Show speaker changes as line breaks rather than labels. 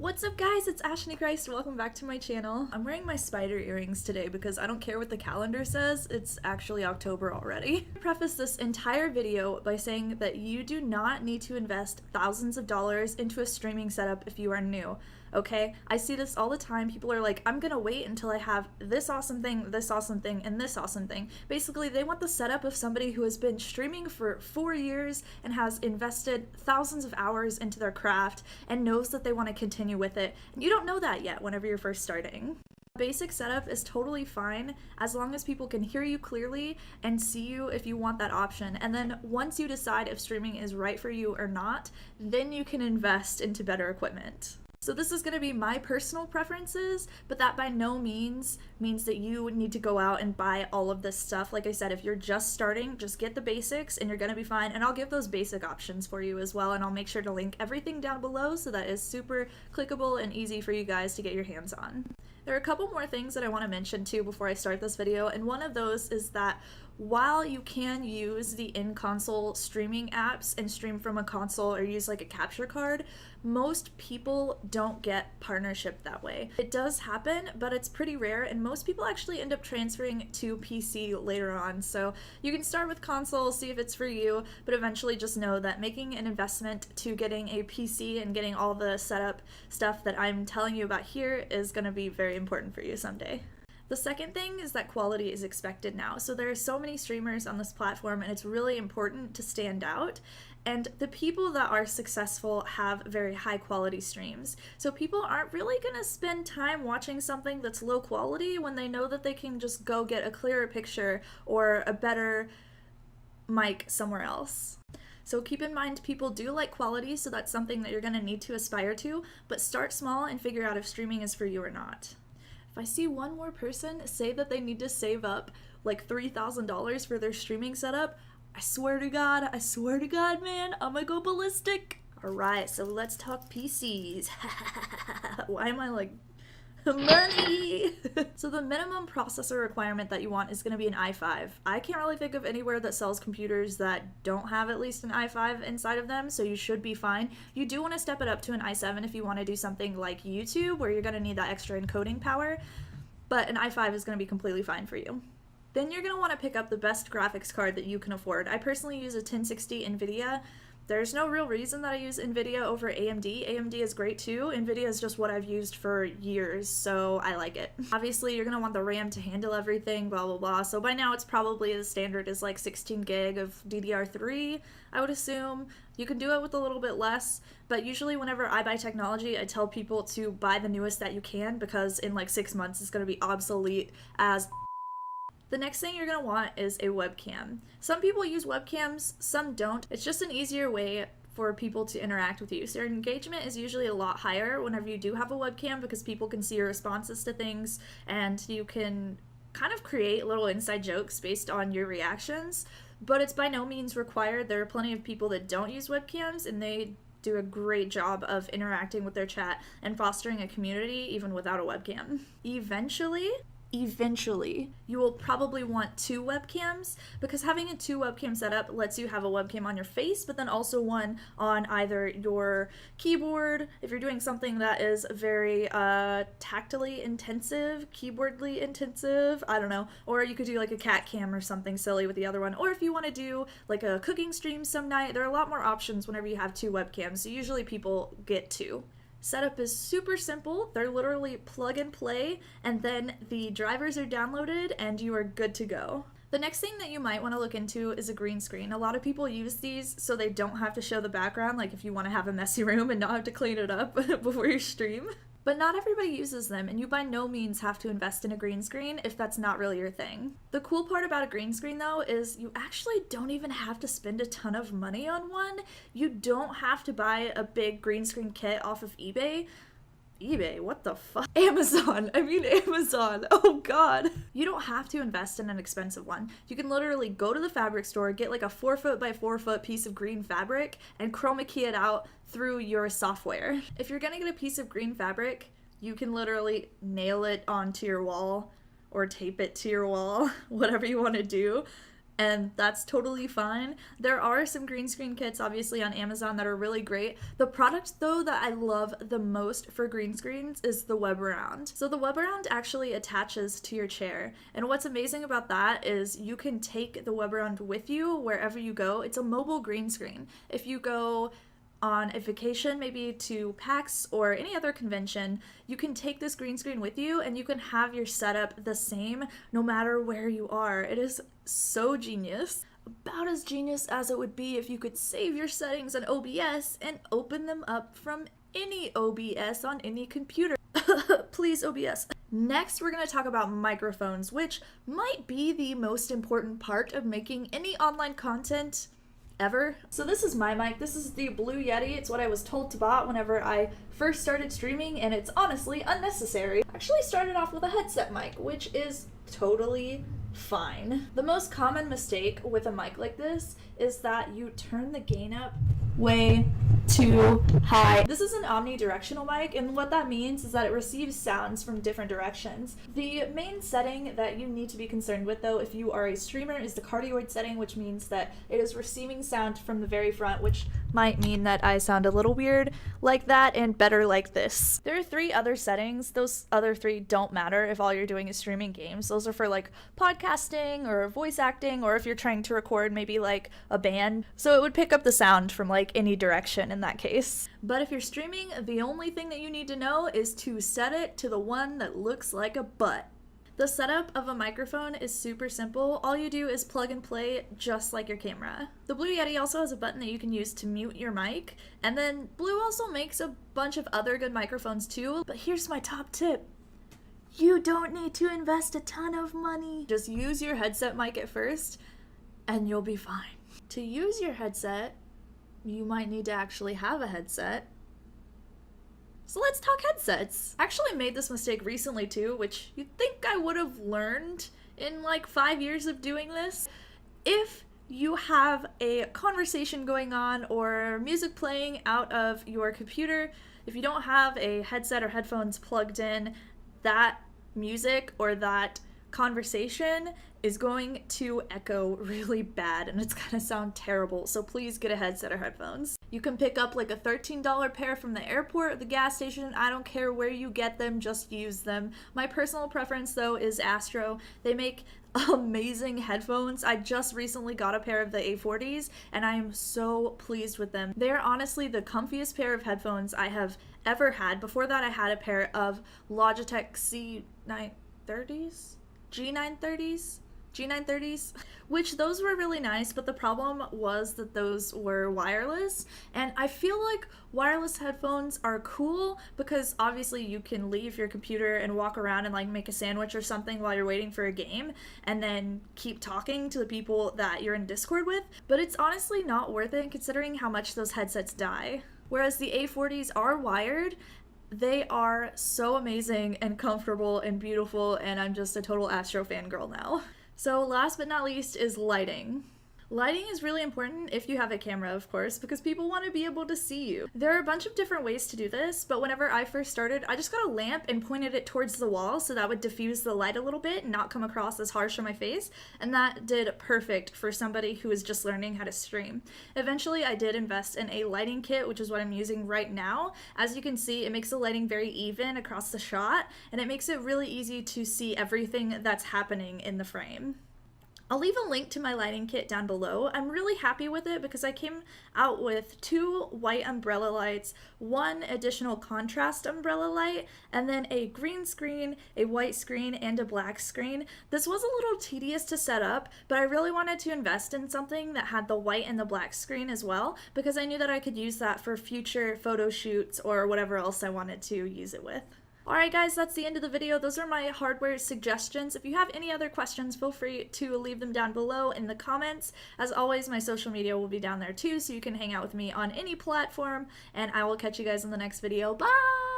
What's up guys, it's Ashley Christ, welcome back to my channel. I'm wearing my spider earrings today because I don't care what the calendar says, it's actually October already. I preface this entire video by saying that you do not need to invest thousands of dollars into a streaming setup if you are new, okay? I see this all the time. People are like, I'm gonna wait until I have this awesome thing, and this awesome thing. Basically, they want the setup of somebody who has been streaming for 4 years and has invested thousands of hours into their craft and knows that they want to continue with it. And you don't know that yet whenever you're first starting. Basic setup is totally fine as long as people can hear you clearly and see you if you want that option. And then once you decide if streaming is right for you or not, then you can invest into better equipment. So this is going to be my personal preferences, but that by no means means that you need to go out and buy all of this stuff. Like I said, if you're just starting, just get the basics and you're going to be fine. And I'll give those basic options for you as well, and I'll make sure to link everything down below so that is super clickable and easy for you guys to get your hands on. There are a couple more things that I want to mention too before I start this video, and one of those is that while you can use the in-console streaming apps and stream from a console or use like a capture card, most people don't get partnership that way. It does happen, but it's pretty rare, and most people actually end up transferring to PC later on. So you can start with console, see if it's for you, but eventually just know that making an investment to getting a PC and getting all the setup stuff that I'm telling you about here is going to be very important for you someday. The second thing is that quality is expected now. So there are so many streamers on this platform and it's really important to stand out. And the people that are successful have very high quality streams. So people aren't really gonna spend time watching something that's low quality when they know that they can just go get a clearer picture or a better mic somewhere else. So keep in mind, people do like quality, so that's something that you're gonna need to aspire to, but start small and figure out if streaming is for you or not. If I see one more person say that they need to save up like $3,000 for their streaming setup, I swear to God, man, I'm gonna go ballistic. Alright, so let's talk PCs. Why am I like, money? So the minimum processor requirement that you want is going to be an i5. I can't really think of anywhere that sells computers that don't have at least an i5 inside of them, so you should be fine. You do want to step it up to an i7 if you want to do something like YouTube, where you're going to need that extra encoding power, but an i5 is going to be completely fine for you. Then you're going to want to pick up the best graphics card that you can afford. I personally use a 1060 Nvidia. There's no real reason that I use Nvidia over AMD. AMD is great too. Nvidia is just what I've used for years, so I like it. Obviously, you're gonna want the RAM to handle everything, blah, blah, blah. So by now, it's probably the standard is like 16 gig of DDR3, I would assume. You can do it with a little bit less, but usually whenever I buy technology, I tell people to buy the newest that you can, because in like 6 months, it's gonna be obsolete as. The next thing you're going to want is a webcam. Some people use webcams, some don't. It's just an easier way for people to interact with you. So your engagement is usually a lot higher whenever you do have a webcam, because people can see your responses to things and you can kind of create little inside jokes based on your reactions, but it's by no means required. There are plenty of people that don't use webcams and they do a great job of interacting with their chat and fostering a community even without a webcam. Eventually, you will probably want 2 webcams, because having a 2 webcam setup lets you have a webcam on your face, but then also one on either your keyboard, if you're doing something that is very tactily intensive, keyboardly intensive, I don't know, or you could do like a cat cam or something silly with the other one, or if you want to do like a cooking stream some night, there are a lot more options whenever you have 2 webcams, so usually people get 2. Setup is super simple. They're literally plug and play, and then the drivers are downloaded and you are good to go. The next thing that you might want to look into is a green screen. A lot of people use these so they don't have to show the background, like if you want to have a messy room and not have to clean it up before you stream. But not everybody uses them, and you by no means have to invest in a green screen if that's not really your thing. The cool part about a green screen though is you actually don't even have to spend a ton of money on one. You don't have to buy a big green screen kit off of eBay. eBay, what the fuck? Amazon, oh god. You don't have to invest in an expensive one. You can literally go to the fabric store, get like a 4-foot by 4-foot piece of green fabric, and chroma key it out through your software. If you're gonna get a piece of green fabric, you can literally nail it onto your wall or tape it to your wall, whatever you want to do. and that's totally fine. There are some green screen kits obviously on Amazon that are really great. The product though that I love the most for green screens is the Webaround. So the Webaround actually attaches to your chair, and what's amazing about that is you can take the Webaround with you wherever you go. It's a mobile green screen. If you go on a vacation, maybe to PAX or any other convention, you can take this green screen with you and you can have your setup the same no matter where you are. It is so genius. About as genius as it would be if you could save your settings on OBS and open them up from any OBS on any computer. Please, OBS. Next, we're going to talk about microphones, which might be the most important part of making any online content ever. So this is my mic. This is the Blue Yeti. It's what I was told to buy whenever I first started streaming, and it's honestly unnecessary. I actually started off with a headset mic, which is totally fine. The most common mistake with a mic like this is that you turn the gain up way too high. This is an omnidirectional mic, and what that means is that it receives sounds from different directions. The main setting that you need to be concerned with though if you are a streamer is the cardioid setting, which means that it is receiving sound from the very front, which might mean that I sound a little weird like that and better like this. There are 3 other settings. Those other 3 don't matter if all you're doing is streaming games. Those are for like podcasting or voice acting, or if you're trying to record maybe like a band. So it would pick up the sound from like any direction in that case. But if you're streaming, the only thing that you need to know is to set it to the one that looks like a butt. The setup of a microphone is super simple. All you do is plug and play just like your camera. The Blue Yeti also has a button that you can use to mute your mic, and then Blue also makes a bunch of other good microphones too. But here's my top tip. You don't need to invest a ton of money. Just use your headset mic at first and you'll be fine. To use your headset, you might need to actually have a headset. So let's talk headsets. I actually made this mistake recently too, which you'd think I would have learned in like 5 years of doing this. If you have a conversation going on or music playing out of your computer, if you don't have a headset or headphones plugged in, that music or that conversation is going to echo really bad and it's gonna sound terrible. So please get a headset or headphones. You can pick up like a $13 pair from the airport or the gas station. I don't care where you get them, just use them. My personal preference though is Astro. They make amazing headphones. I just recently got a pair of the A40s and I am so pleased with them. They're honestly the comfiest pair of headphones I have ever had. Before that I had a pair of Logitech G930s, which those were really nice, but the problem was that those were wireless, and I feel like wireless headphones are cool because obviously you can leave your computer and walk around and like make a sandwich or something while you're waiting for a game and then keep talking to the people that you're in Discord with, but it's honestly not worth it considering how much those headsets die. Whereas the A40s are wired, they are so amazing and comfortable and beautiful, and I'm just a total Astro fangirl now. So last but not least is lighting. Lighting is really important if you have a camera, of course, because people want to be able to see you. There are a bunch of different ways to do this, but whenever I first started, I just got a lamp and pointed it towards the wall so that would diffuse the light a little bit and not come across as harsh on my face, and that did perfect for somebody who is just learning how to stream. Eventually, I did invest in a lighting kit, which is what I'm using right now. As you can see, it makes the lighting very even across the shot, and it makes it really easy to see everything that's happening in the frame. I'll leave a link to my lighting kit down below. I'm really happy with it because I came out with 2 white umbrella lights, 1 additional contrast umbrella light, and then a green screen, a white screen, and a black screen. This was a little tedious to set up, but I really wanted to invest in something that had the white and the black screen as well because I knew that I could use that for future photo shoots or whatever else I wanted to use it with. Alright guys, that's the end of the video. Those are my hardware suggestions. If you have any other questions, feel free to leave them down below in the comments. As always, my social media will be down there too, so you can hang out with me on any platform, and I will catch you guys in the next video. Bye!